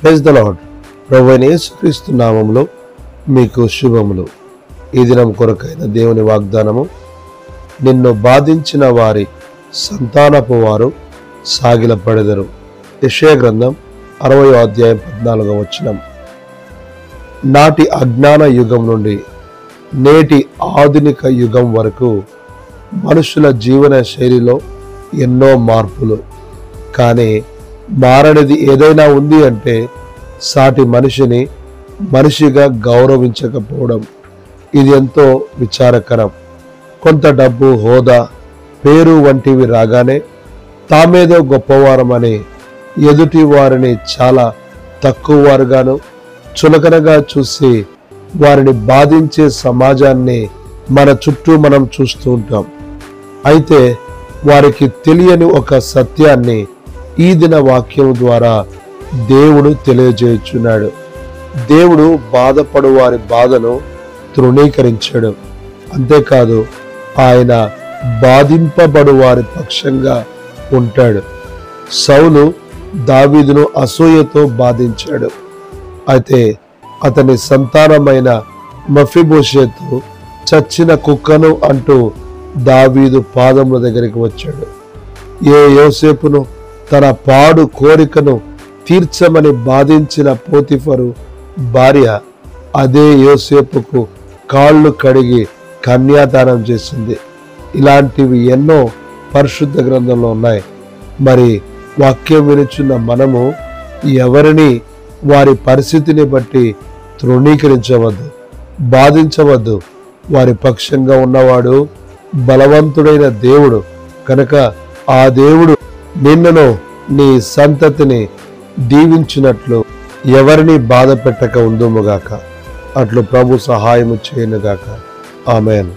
Praise the lord. ప్రభువైన యేసుక్రీస్తు నామములో మీకు శుభములు. ఈ దినం కొరకైన దేవుని వాగ్దానము, నిన్ను బాధించిన వారి సంతానపు వారు సాగిలపడెదరు. యెషయా గ్రంథం 60వ అధ్యాయం 14వ వచనం. నాటి అజ్ఞాన యుగం నుండి నేటి ఆధునిక యుగం వరకు మనుషుల జీవన శైలిలో ఎన్నో మార్పులు. కానీ మారనిది ఏదైనా ఉంది అంటే సాటి మనిషిని మనిషిగా గౌరవించకపోవడం. ఇది ఎంతో విచారకరం. కొంత డబ్బు, హోదా, పేరు వంటివి రాగానే తామేదో గొప్పవారమని ఎదుటి వారిని చాలా తక్కువ వారుగాను చులకనగా చూసి వారిని బాధించే సమాజాన్ని మన చుట్టూ మనం చూస్తూ ఉంటాం. అయితే వారికి తెలియని ఒక సత్యాన్ని ఈ దిన వాక్యం ద్వారా దేవుడు తెలియజేయుచున్నాడు. దేవుడు బాధపడు వారి బాధను తృణీకరించాడు. అంతేకాదు, ఆయన బాధింపబడు వారి పక్షంగా ఉంటాడు. సౌలు దావీదును అసూయతో బాధించాడు. అయితే అతని సంతానమైన మఫీబోషెతు చచ్చిన కుక్కను అంటూ దావీదు పాదముల దగ్గరికి వచ్చాడు. యోసేపును తన పాడు కోరికను తీర్చమని బాధించిన పోతిఫరు భార్య అదే యోసేపుకు కాళ్ళు కడిగి కన్యాదానం చేసింది. ఇలాంటివి ఎన్నో పరిశుద్ధ గ్రంథంలో ఉన్నాయి. మరి వాక్యం వినుచున్న మనము ఎవరిని వారి పరిస్థితిని బట్టి తృణీకరించవద్దు, బాధించవద్దు. వారి పక్షంగా ఉన్నవాడు బలవంతుడైన దేవుడు కనుక ఆ దేవుడు నిన్నును నీ సంతతిని దీవించినట్లు ఎవరిని బాధ పెట్టక ఉందుముగాక. అట్లు ప్రభు సహాయము చేయనుగాక. ఆమేన్.